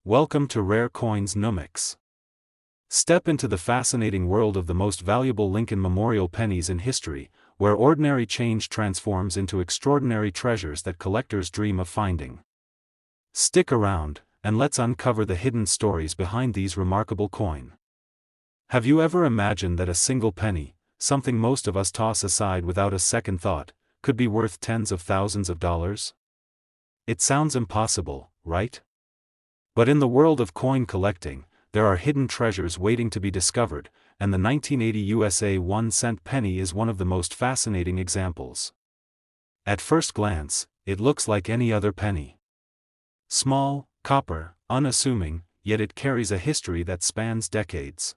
Welcome to Rare Coins Numismatics. Step into the fascinating world of the most valuable Lincoln Memorial pennies in history, where ordinary change transforms into extraordinary treasures that collectors dream of finding. Stick around, and let's uncover the hidden stories behind these remarkable coins. Have you ever imagined that a single penny, something most of us toss aside without a second thought, could be worth tens of thousands of dollars? It sounds impossible, right? But in the world of coin collecting, there are hidden treasures waiting to be discovered, and the 1980 USA 1-cent penny is one of the most fascinating examples. At first glance, it looks like any other penny. Small, copper, unassuming, yet it carries a history that spans decades.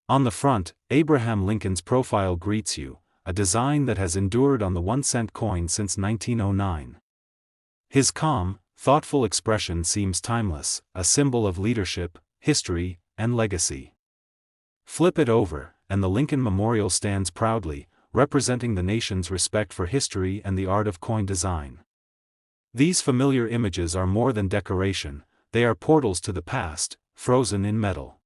On the front, Abraham Lincoln's profile greets you, a design that has endured on the 1-cent coin since 1909. His calm, thoughtful expression seems timeless, a symbol of leadership, history, and legacy. Flip it over, and the Lincoln Memorial stands proudly, representing the nation's respect for history and the art of coin design. These familiar images are more than decoration, they are portals to the past, frozen in metal.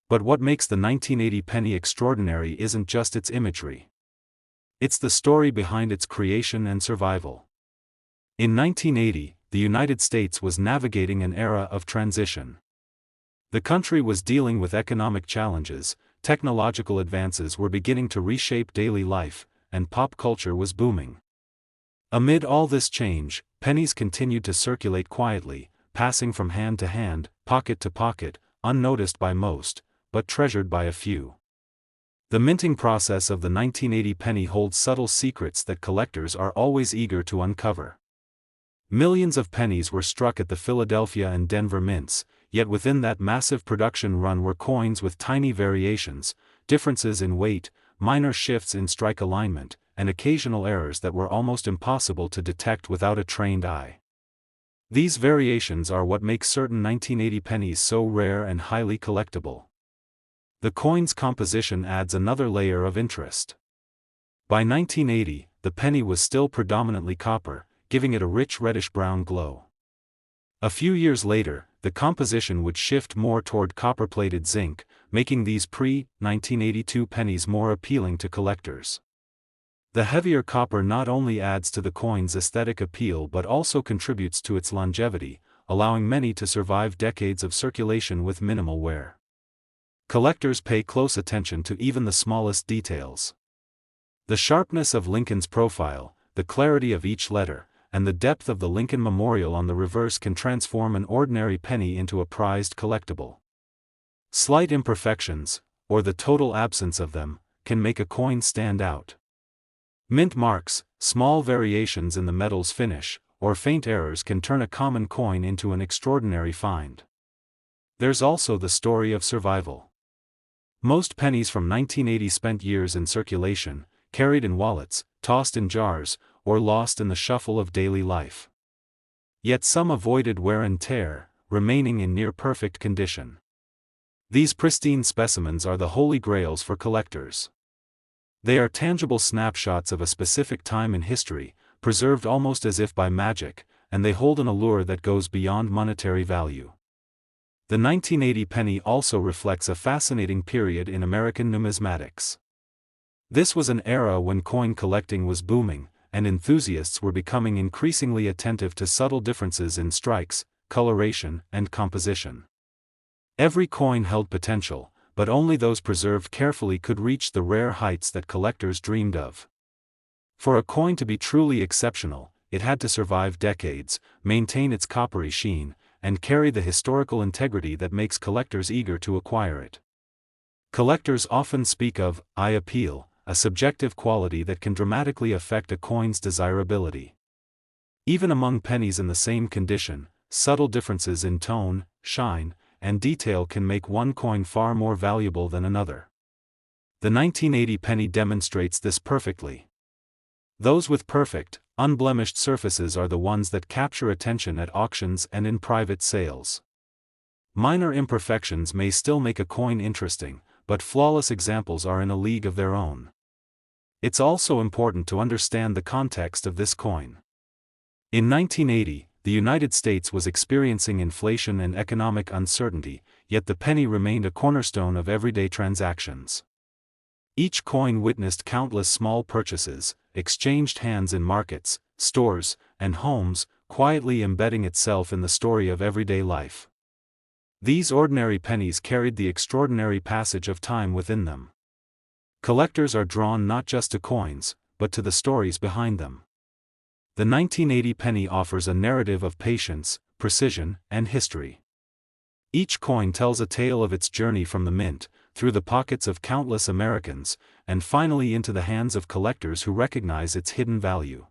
But what makes the 1980 penny extraordinary isn't just its imagery. It's the story behind its creation and survival. In 1980, the United States was navigating an era of transition. The country was dealing with economic challenges, technological advances were beginning to reshape daily life, and pop culture was booming. Amid all this change, pennies continued to circulate quietly, passing from hand to hand, pocket to pocket, unnoticed by most, but treasured by a few. The minting process of the 1980 penny holds subtle secrets that collectors are always eager to uncover. Millions of pennies were struck at the Philadelphia and Denver mints, yet within that massive production run were coins with tiny variations, differences in weight, minor shifts in strike alignment, and occasional errors that were almost impossible to detect without a trained eye. These variations are what make certain 1980 pennies so rare and highly collectible. The coin's composition adds another layer of interest. By 1980, the penny was still predominantly copper, giving it a rich reddish-brown glow. A few years later, the composition would shift more toward copper-plated zinc, making these pre-1982 pennies more appealing to collectors. The heavier copper not only adds to the coin's aesthetic appeal but also contributes to its longevity, allowing many to survive decades of circulation with minimal wear. Collectors pay close attention to even the smallest details. The sharpness of Lincoln's profile, the clarity of each letter, and the depth of the Lincoln Memorial on the reverse can transform an ordinary penny into a prized collectible. Slight imperfections, or the total absence of them, can make a coin stand out. Mint marks, small variations in the metal's finish, or faint errors can turn a common coin into an extraordinary find. There's also the story of survival. Most pennies from 1980 spent years in circulation, carried in wallets, tossed in jars, or lost in the shuffle of daily life. Yet some avoided wear and tear, remaining in near-perfect condition. These pristine specimens are the holy grails for collectors. They are tangible snapshots of a specific time in history, preserved almost as if by magic, and they hold an allure that goes beyond monetary value. The 1980 penny also reflects a fascinating period in American numismatics. This was an era when coin collecting was booming, and enthusiasts were becoming increasingly attentive to subtle differences in strikes, coloration, and composition. Every coin held potential, but only those preserved carefully could reach the rare heights that collectors dreamed of. For a coin to be truly exceptional, it had to survive decades, maintain its coppery sheen, and carry the historical integrity that makes collectors eager to acquire it. Collectors often speak of eye appeal, a subjective quality that can dramatically affect a coin's desirability. Even among pennies in the same condition, subtle differences in tone, shine, and detail can make one coin far more valuable than another. The 1980 penny demonstrates this perfectly. Those with perfect, unblemished surfaces are the ones that capture attention at auctions and in private sales. Minor imperfections may still make a coin interesting, but flawless examples are in a league of their own. It's also important to understand the context of this coin. In 1980, the United States was experiencing inflation and economic uncertainty, yet the penny remained a cornerstone of everyday transactions. Each coin witnessed countless small purchases, exchanged hands in markets, stores, and homes, quietly embedding itself in the story of everyday life. These ordinary pennies carried the extraordinary passage of time within them. Collectors are drawn not just to coins, but to the stories behind them. The 1980 penny offers a narrative of patience, precision, and history. Each coin tells a tale of its journey from the mint, through the pockets of countless Americans, and finally into the hands of collectors who recognize its hidden value.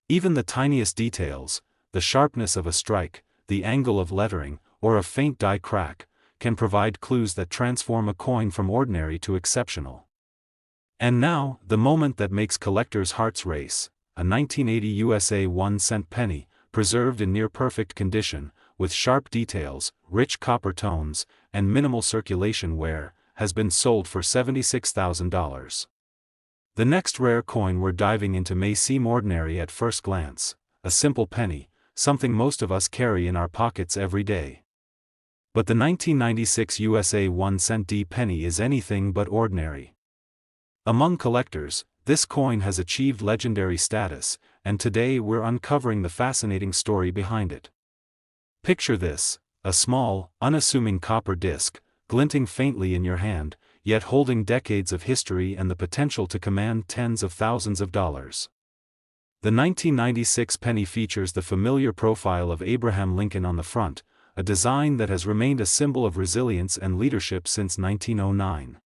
Even the tiniest details, the sharpness of a strike, the angle of lettering, or a faint die crack, can provide clues that transform a coin from ordinary to exceptional. And now, the moment that makes collectors' hearts race, a 1980 USA 1-cent penny, preserved in near-perfect condition, with sharp details, rich copper tones, and minimal circulation wear, has been sold for $76,000. The next rare coin we're diving into may seem ordinary at first glance, a simple penny, something most of us carry in our pockets every day. But the 1996 USA 1-cent D penny is anything but ordinary. Among collectors, this coin has achieved legendary status, and today we're uncovering the fascinating story behind it. Picture this, a small, unassuming copper disc, glinting faintly in your hand, yet holding decades of history and the potential to command tens of thousands of dollars. The 1996 penny features the familiar profile of Abraham Lincoln on the front, a design that has remained a symbol of resilience and leadership since 1909.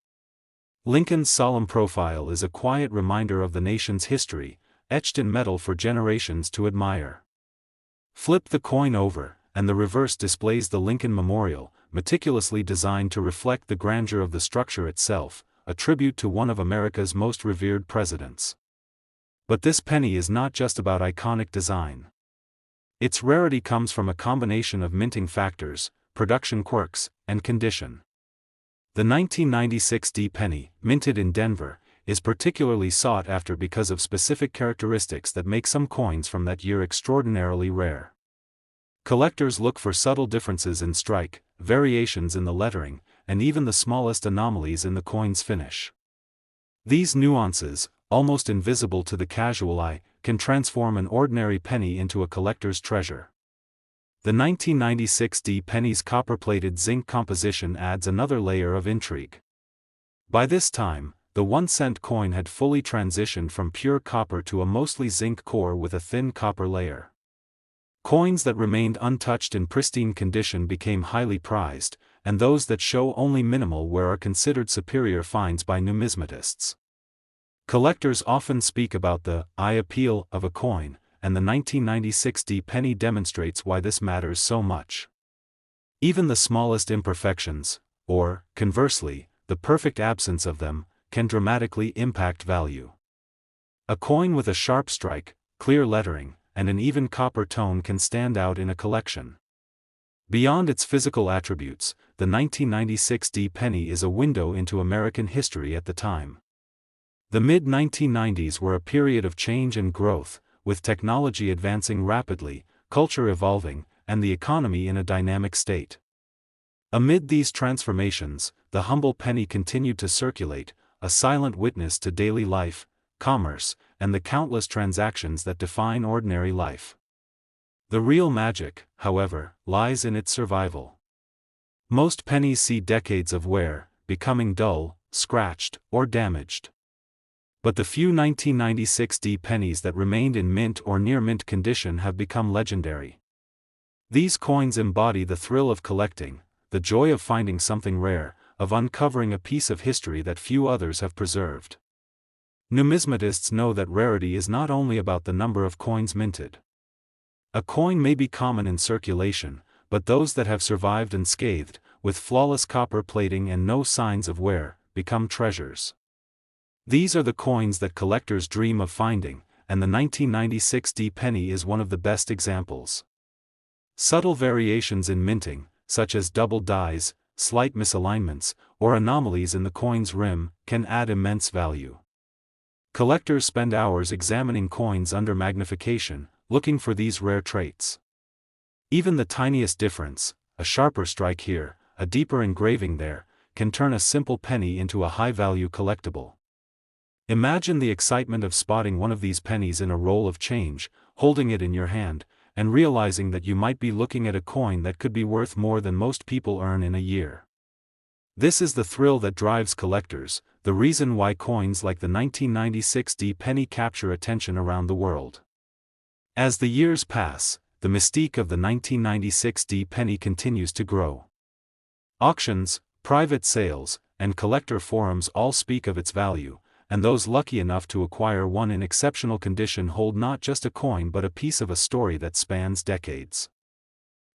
Lincoln's solemn profile is a quiet reminder of the nation's history, etched in metal for generations to admire. Flip the coin over, and the reverse displays the Lincoln Memorial, meticulously designed to reflect the grandeur of the structure itself, a tribute to one of America's most revered presidents. But this penny is not just about iconic design. Its rarity comes from a combination of minting factors, production quirks, and condition. The 1996 D penny, minted in Denver, is particularly sought after because of specific characteristics that make some coins from that year extraordinarily rare. Collectors look for subtle differences in strike, variations in the lettering, and even the smallest anomalies in the coin's finish. These nuances, almost invisible to the casual eye, can transform an ordinary penny into a collector's treasure. The 1996 D penny's copper-plated zinc composition adds another layer of intrigue. By this time, the 1-cent coin had fully transitioned from pure copper to a mostly zinc core with a thin copper layer. Coins that remained untouched in pristine condition became highly prized, and those that show only minimal wear are considered superior finds by numismatists. Collectors often speak about the eye appeal of a coin, and the 1996 D penny demonstrates why this matters so much. Even the smallest imperfections, or, conversely, the perfect absence of them, can dramatically impact value. A coin with a sharp strike, clear lettering, and an even copper tone can stand out in a collection. Beyond its physical attributes, the 1996 D penny is a window into American history at the time. The mid-1990s were a period of change and growth, with technology advancing rapidly, culture evolving, and the economy in a dynamic state. Amid these transformations, the humble penny continued to circulate, a silent witness to daily life, commerce, and the countless transactions that define ordinary life. The real magic, however, lies in its survival. Most pennies see decades of wear, becoming dull, scratched, or damaged. But the few 1996 D pennies that remained in mint or near mint condition have become legendary. These coins embody the thrill of collecting, the joy of finding something rare, of uncovering a piece of history that few others have preserved. Numismatists know that rarity is not only about the number of coins minted. A coin may be common in circulation, but those that have survived unscathed, with flawless copper plating and no signs of wear, become treasures. These are the coins that collectors dream of finding, and the 1996 D penny is one of the best examples. Subtle variations in minting, such as double dies, slight misalignments, or anomalies in the coin's rim, can add immense value. Collectors spend hours examining coins under magnification, looking for these rare traits. Even the tiniest difference, a sharper strike here, a deeper engraving there, can turn a simple penny into a high-value collectible. Imagine the excitement of spotting one of these pennies in a roll of change, holding it in your hand, and realizing that you might be looking at a coin that could be worth more than most people earn in a year. This is the thrill that drives collectors, the reason why coins like the 1996 D penny capture attention around the world. As the years pass, the mystique of the 1996 D penny continues to grow. Auctions, private sales, and collector forums all speak of its value, and those lucky enough to acquire one in exceptional condition hold not just a coin but a piece of a story that spans decades.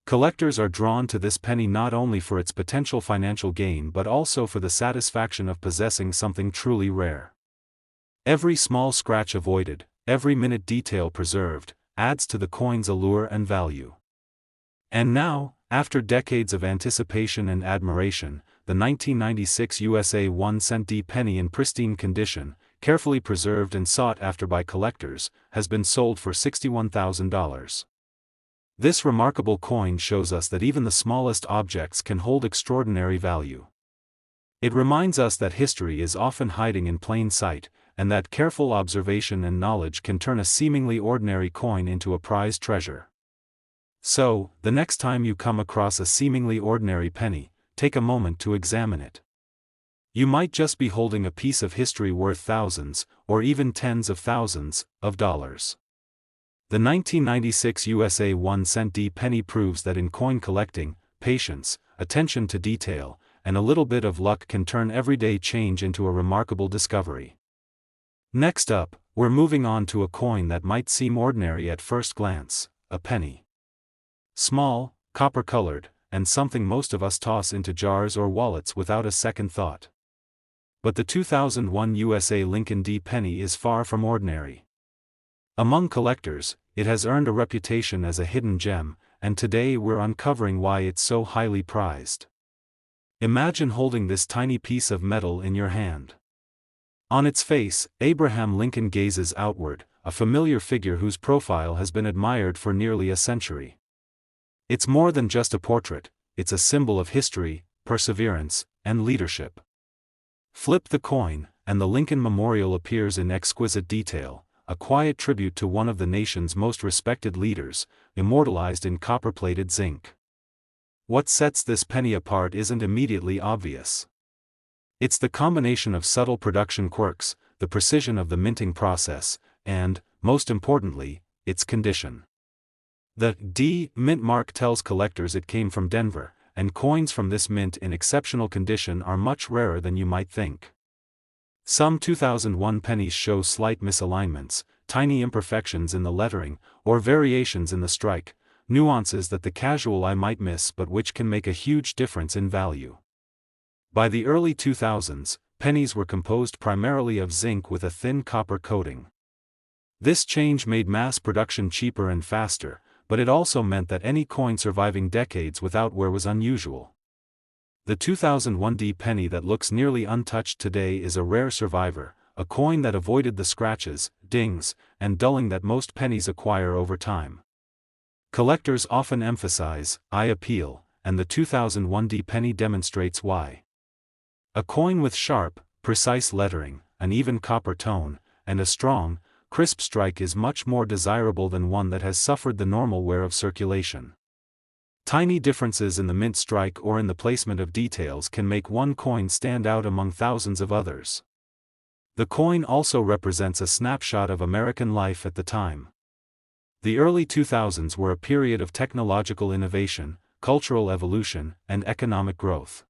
Collectors are drawn to this penny not only for its potential financial gain but also for the satisfaction of possessing something truly rare. Every small scratch avoided, every minute detail preserved, adds to the coin's allure and value. And now, after decades of anticipation and admiration, the 1996 USA 1-cent D penny in pristine condition, carefully preserved and sought after by collectors, has been sold for $61,000. This remarkable coin shows us that even the smallest objects can hold extraordinary value. It reminds us that history is often hiding in plain sight, and that careful observation and knowledge can turn a seemingly ordinary coin into a prized treasure. So, the next time you come across a seemingly ordinary penny, take a moment to examine it. You might just be holding a piece of history worth thousands, or even tens of thousands, of dollars. The 1996 USA 1-cent D penny proves that in coin collecting, patience, attention to detail, and a little bit of luck can turn everyday change into a remarkable discovery. Next up, we're moving on to a coin that might seem ordinary at first glance, a penny. Small, copper-colored, and something most of us toss into jars or wallets without a second thought. But the 2001 USA Lincoln D penny is far from ordinary. Among collectors, it has earned a reputation as a hidden gem, and today we're uncovering why it's so highly prized. Imagine holding this tiny piece of metal in your hand. On its face, Abraham Lincoln gazes outward, a familiar figure whose profile has been admired for nearly a century. It's more than just a portrait, it's a symbol of history, perseverance, and leadership. Flip the coin, and the Lincoln Memorial appears in exquisite detail, a quiet tribute to one of the nation's most respected leaders, immortalized in copper-plated zinc. What sets this penny apart isn't immediately obvious. It's the combination of subtle production quirks, the precision of the minting process, and, most importantly, its condition. The D mint mark tells collectors it came from Denver, and coins from this mint in exceptional condition are much rarer than you might think. Some 2001 pennies show slight misalignments, tiny imperfections in the lettering, or variations in the strike, nuances that the casual eye might miss but which can make a huge difference in value. By the early 2000s, pennies were composed primarily of zinc with a thin copper coating. This change made mass production cheaper and faster, but it also meant that any coin surviving decades without wear was unusual. The 2001 D penny that looks nearly untouched today is a rare survivor, a coin that avoided the scratches, dings, and dulling that most pennies acquire over time. Collectors often emphasize eye appeal, and the 2001 D penny demonstrates why. A coin with sharp, precise lettering, an even copper tone, and a strong, crisp strike is much more desirable than one that has suffered the normal wear of circulation. Tiny differences in the mint strike or in the placement of details can make one coin stand out among thousands of others. The coin also represents a snapshot of American life at the time. The early 2000s were a period of technological innovation, cultural evolution, and economic growth.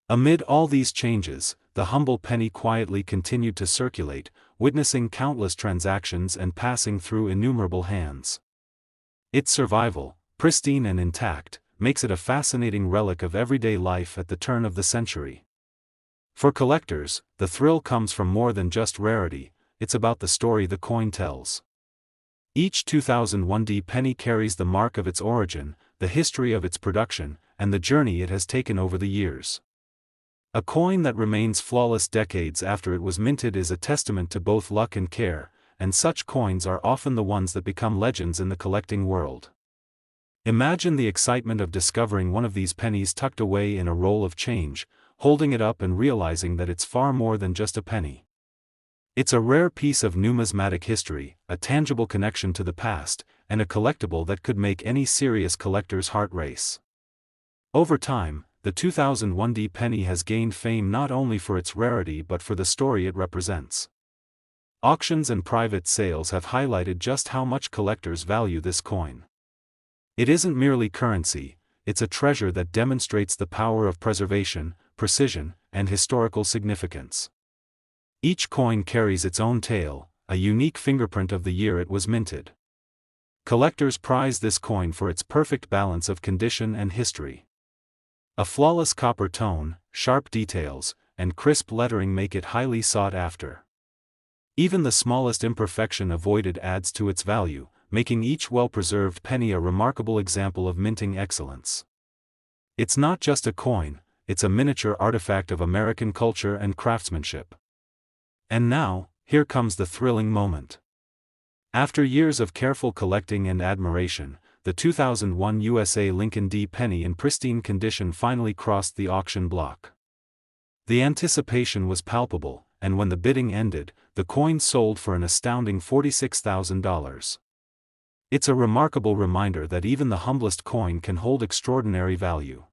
Amid all these changes, the humble penny quietly continued to circulate, witnessing countless transactions and passing through innumerable hands. Its survival, pristine and intact, makes it a fascinating relic of everyday life at the turn of the century. For collectors, the thrill comes from more than just rarity, it's about the story the coin tells. Each 2001 D penny carries the mark of its origin, the history of its production, and the journey it has taken over the years. A coin that remains flawless decades after it was minted is a testament to both luck and care, and such coins are often the ones that become legends in the collecting world. Imagine the excitement of discovering one of these pennies tucked away in a roll of change, holding it up and realizing that it's far more than just a penny. It's a rare piece of numismatic history, a tangible connection to the past, and a collectible that could make any serious collector's heart race. Over time, the 2001 penny has gained fame not only for its rarity but for the story it represents. Auctions and private sales have highlighted just how much collectors value this coin. It isn't merely currency, it's a treasure that demonstrates the power of preservation, precision, and historical significance. Each coin carries its own tale, a unique fingerprint of the year it was minted. Collectors prize this coin for its perfect balance of condition and history. A flawless copper tone, sharp details, and crisp lettering make it highly sought after. Even the smallest imperfection avoided adds to its value, making each well-preserved penny a remarkable example of minting excellence. It's not just a coin, it's a miniature artifact of American culture and craftsmanship. And now, here comes the thrilling moment. After years of careful collecting and admiration, the 2001 USA Lincoln D. penny in pristine condition finally crossed the auction block. The anticipation was palpable, and when the bidding ended, the coin sold for an astounding $46,000. It's a remarkable reminder that even the humblest coin can hold extraordinary value.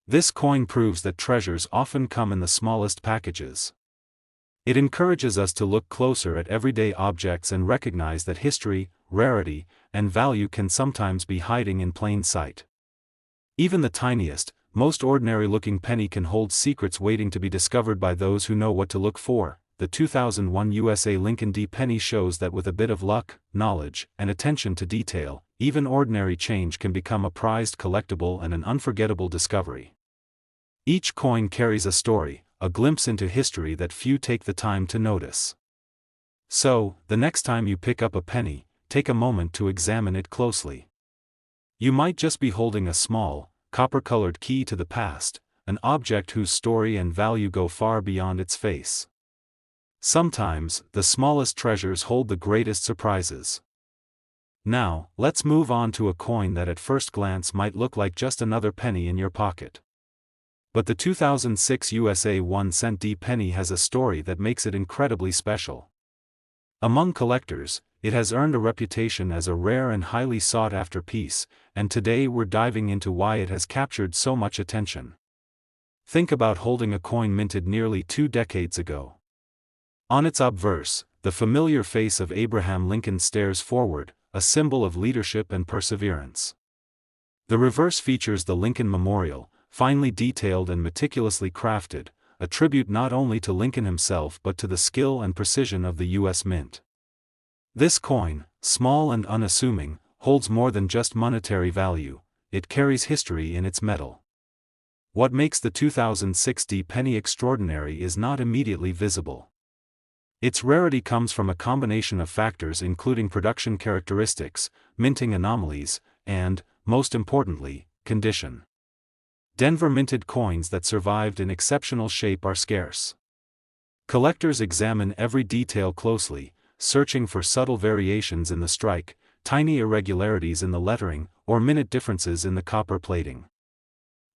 This coin proves that treasures often come in the smallest packages. It encourages us to look closer at everyday objects and recognize that history, rarity, and value can sometimes be hiding in plain sight. Even the tiniest, most ordinary-looking penny can hold secrets waiting to be discovered by those who know what to look for. The 2001 USA Lincoln D. penny shows that with a bit of luck, knowledge, and attention to detail, even ordinary change can become a prized collectible and an unforgettable discovery. Each coin carries a story, a glimpse into history that few take the time to notice. So, the next time you pick up a penny, take a moment to examine it closely. You might just be holding a small, copper-colored key to the past, an object whose story and value go far beyond its face. Sometimes, the smallest treasures hold the greatest surprises. Now, let's move on to a coin that at first glance might look like just another penny in your pocket. But the 2006 USA 1-cent D penny has a story that makes it incredibly special. Among collectors, it has earned a reputation as a rare and highly sought-after piece, and today we're diving into why it has captured so much attention. Think about holding a coin minted nearly 2 decades ago. On its obverse, the familiar face of Abraham Lincoln stares forward, a symbol of leadership and perseverance. The reverse features the Lincoln Memorial, finely detailed and meticulously crafted, a tribute not only to Lincoln himself but to the skill and precision of the U.S. Mint. This coin, small and unassuming, holds more than just monetary value, it carries history in its metal. What makes the 2006 D penny extraordinary is not immediately visible. Its rarity comes from a combination of factors including production characteristics, minting anomalies, and, most importantly, condition. Denver minted coins that survived in exceptional shape are scarce. Collectors examine every detail closely, searching for subtle variations in the strike, tiny irregularities in the lettering, or minute differences in the copper plating.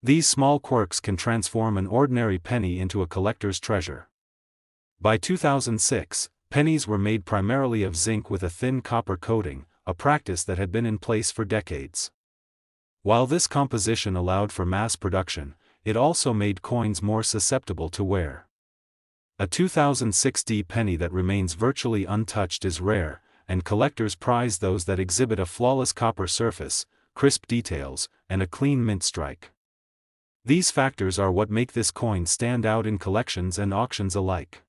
These small quirks can transform an ordinary penny into a collector's treasure. By 2006, pennies were made primarily of zinc with a thin copper coating, a practice that had been in place for decades. While this composition allowed for mass production, it also made coins more susceptible to wear. A 2006 D penny that remains virtually untouched is rare, and collectors prize those that exhibit a flawless copper surface, crisp details, and a clean mint strike. These factors are what make this coin stand out in collections and auctions alike.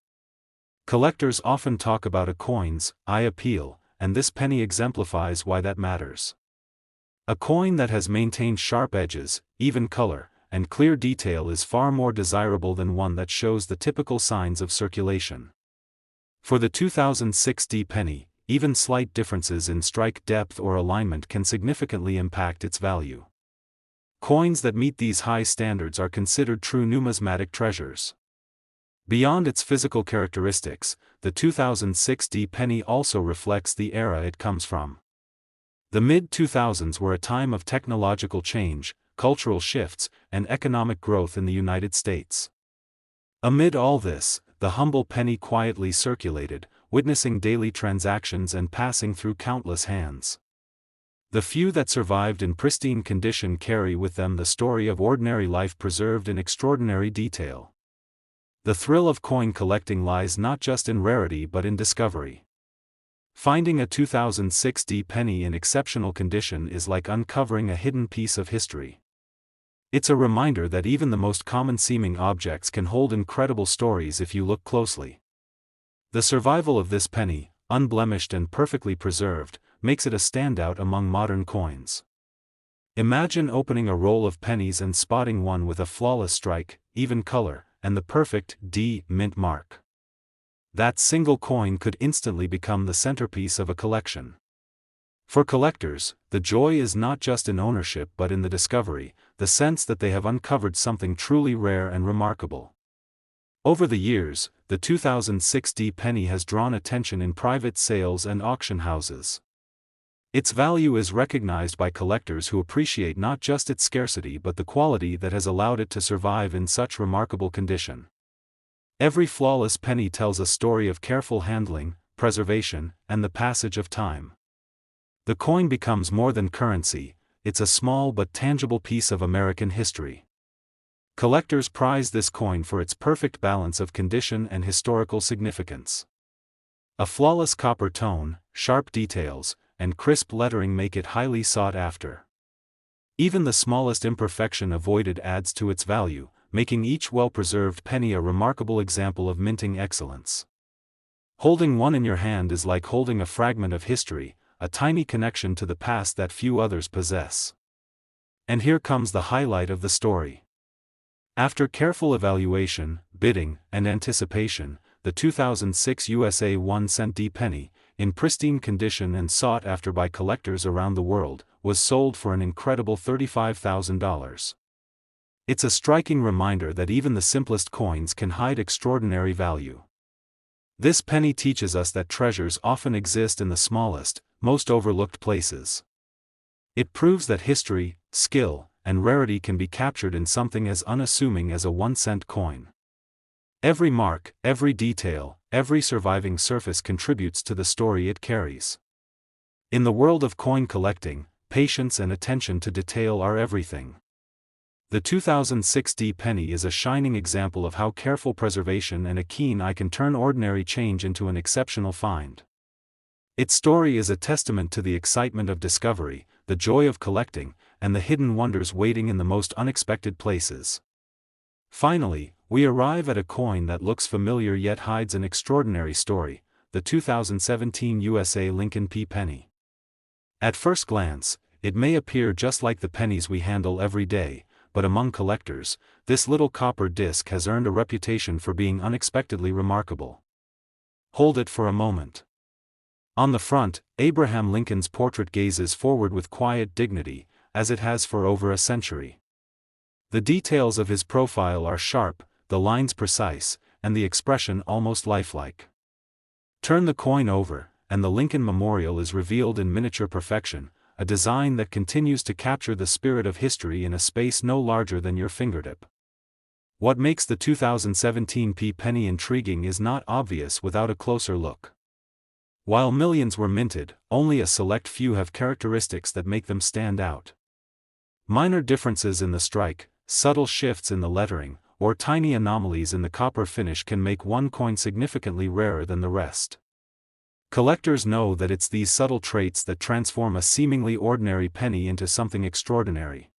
Collectors often talk about a coin's eye appeal, and this penny exemplifies why that matters. A coin that has maintained sharp edges, even color, and clear detail is far more desirable than one that shows the typical signs of circulation. For the 2006 D penny, even slight differences in strike depth or alignment can significantly impact its value. Coins that meet these high standards are considered true numismatic treasures. Beyond its physical characteristics, the 2006 D penny also reflects the era it comes from. The mid-2000s were a time of technological change, cultural shifts, and economic growth in the United States. Amid all this, the humble penny quietly circulated, witnessing daily transactions and passing through countless hands. The few that survived in pristine condition carry with them the story of ordinary life preserved in extraordinary detail. The thrill of coin collecting lies not just in rarity but in discovery. Finding a 2006 penny in exceptional condition is like uncovering a hidden piece of history. It's a reminder that even the most common-seeming objects can hold incredible stories if you look closely. The survival of this penny, unblemished and perfectly preserved, makes it a standout among modern coins. Imagine opening a roll of pennies and spotting one with a flawless strike, even color, and the perfect D mint mark. That single coin could instantly become the centerpiece of a collection. For collectors, the joy is not just in ownership but in the discovery, the sense that they have uncovered something truly rare and remarkable. Over the years, the 2006 penny has drawn attention in private sales and auction houses. Its value is recognized by collectors who appreciate not just its scarcity but the quality that has allowed it to survive in such remarkable condition. Every flawless penny tells a story of careful handling, preservation, and the passage of time. The coin becomes more than currency, it's a small but tangible piece of American history. Collectors prize this coin for its perfect balance of condition and historical significance. A flawless copper tone, sharp details, and crisp lettering make it highly sought after. Even the smallest imperfection avoided adds to its value, making each well-preserved penny a remarkable example of minting excellence. Holding one in your hand is like holding a fragment of history, a tiny connection to the past that few others possess. And here comes the highlight of the story. After careful evaluation, bidding, and anticipation, the 2006 USA 1-cent penny, in pristine condition and sought after by collectors around the world, was sold for an incredible $35,000. It's a striking reminder that even the simplest coins can hide extraordinary value. This penny teaches us that treasures often exist in the smallest, most overlooked places. It proves that history, skill, and rarity can be captured in something as unassuming as a 1-cent coin. Every mark, every detail, every surviving surface contributes to the story it carries. In the world of coin collecting, patience and attention to detail are everything. The 2006 penny is a shining example of how careful preservation and a keen eye can turn ordinary change into an exceptional find. Its story is a testament to the excitement of discovery, the joy of collecting, and the hidden wonders waiting in the most unexpected places. Finally, we arrive at a coin that looks familiar yet hides an extraordinary story, the 2017 USA Lincoln P. penny. At first glance, it may appear just like the pennies we handle every day, but among collectors, this little copper disc has earned a reputation for being unexpectedly remarkable. Hold it for a moment. On the front, Abraham Lincoln's portrait gazes forward with quiet dignity, as it has for over a century. The details of his profile are sharp, the lines precise, and the expression almost lifelike. Turn the coin over, and the Lincoln Memorial is revealed in miniature perfection, a design that continues to capture the spirit of history in a space no larger than your fingertip. What makes the 2017 penny intriguing is not obvious without a closer look. While millions were minted, only a select few have characteristics that make them stand out. Minor differences in the strike, subtle shifts in the lettering, or tiny anomalies in the copper finish can make one coin significantly rarer than the rest. Collectors know that it's these subtle traits that transform a seemingly ordinary penny into something extraordinary.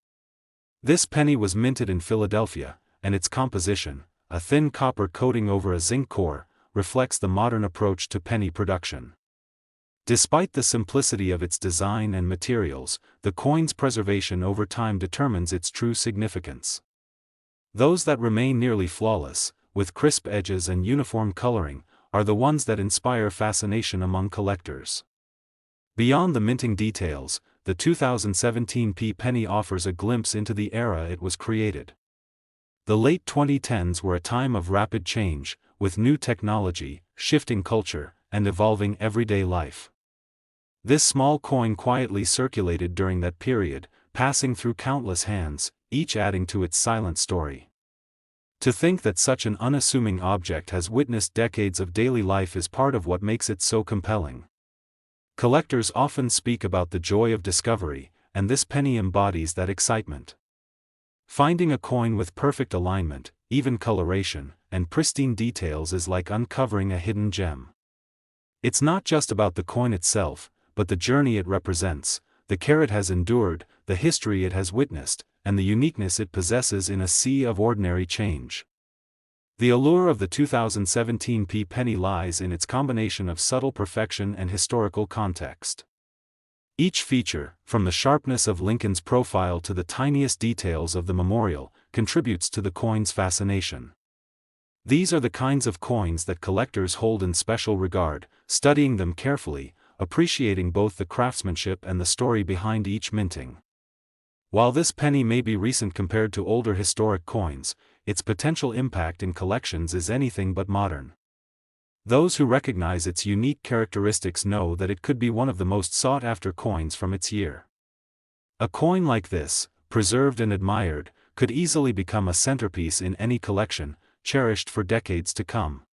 This penny was minted in Philadelphia, and its composition, a thin copper coating over a zinc core, reflects the modern approach to penny production. Despite the simplicity of its design and materials, the coin's preservation over time determines its true significance. Those that remain nearly flawless, with crisp edges and uniform coloring, are the ones that inspire fascination among collectors. Beyond the minting details, the 2017 penny offers a glimpse into the era it was created. The late 2010s were a time of rapid change, with new technology, shifting culture, and evolving everyday life. This small coin quietly circulated during that period, passing through countless hands, each adding to its silent story. To think that such an unassuming object has witnessed decades of daily life is part of what makes it so compelling. Collectors often speak about the joy of discovery, and this penny embodies that excitement. Finding a coin with perfect alignment, even coloration, and pristine details is like uncovering a hidden gem. It's not just about the coin itself, but the journey it represents, the care it has endured, the history it has witnessed, and the uniqueness it possesses in a sea of ordinary change. The allure of the 2017 penny lies in its combination of subtle perfection and historical context. Each feature, from the sharpness of Lincoln's profile to the tiniest details of the memorial, contributes to the coin's fascination. These are the kinds of coins that collectors hold in special regard, studying them carefully, appreciating both the craftsmanship and the story behind each minting. While this penny may be recent compared to older historic coins, its potential impact in collections is anything but modern. Those who recognize its unique characteristics know that it could be one of the most sought-after coins from its year. A coin like this, preserved and admired, could easily become a centerpiece in any collection, cherished for decades to come.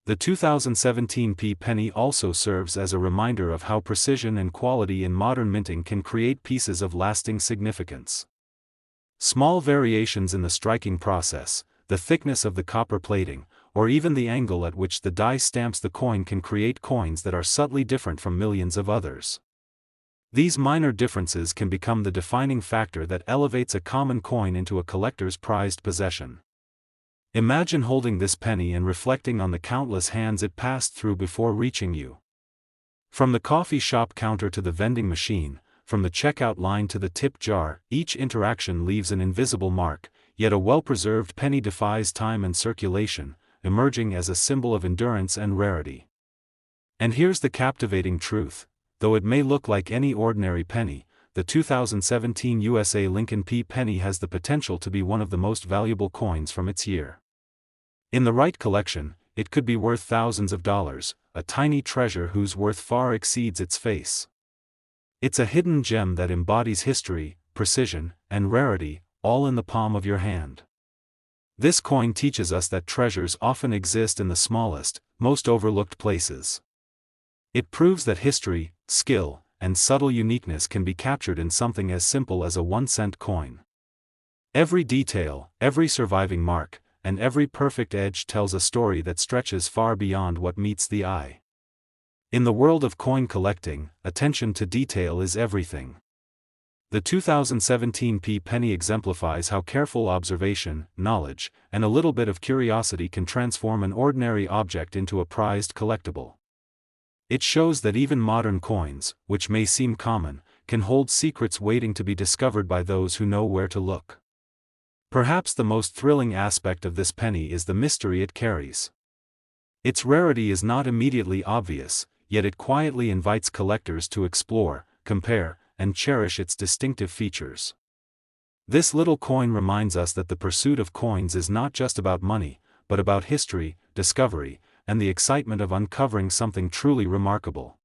The 2017 penny also serves as a reminder of how precision and quality in modern minting can create pieces of lasting significance. Small variations in the striking process, the thickness of the copper plating, or even the angle at which the die stamps the coin can create coins that are subtly different from millions of others. These minor differences can become the defining factor that elevates a common coin into a collector's prized possession. Imagine holding this penny and reflecting on the countless hands it passed through before reaching you. From the coffee shop counter to the vending machine, from the checkout line to the tip jar, each interaction leaves an invisible mark, yet a well-preserved penny defies time and circulation, emerging as a symbol of endurance and rarity. And here's the captivating truth: though it may look like any ordinary penny, the 2017 USA Lincoln penny has the potential to be one of the most valuable coins from its year. In the right collection, it could be worth thousands of dollars, a tiny treasure whose worth far exceeds its face. It's a hidden gem that embodies history, precision, and rarity, all in the palm of your hand. This coin teaches us that treasures often exist in the smallest, most overlooked places. It proves that history, skill, and subtle uniqueness can be captured in something as simple as a 1-cent coin. Every detail, every surviving mark, and every perfect edge tells a story that stretches far beyond what meets the eye. In the world of coin collecting, attention to detail is everything. The 2017 penny exemplifies how careful observation, knowledge, and a little bit of curiosity can transform an ordinary object into a prized collectible. It shows that even modern coins, which may seem common, can hold secrets waiting to be discovered by those who know where to look. Perhaps the most thrilling aspect of this penny is the mystery it carries. Its rarity is not immediately obvious, yet it quietly invites collectors to explore, compare, and cherish its distinctive features. This little coin reminds us that the pursuit of coins is not just about money, but about history, discovery, and the excitement of uncovering something truly remarkable.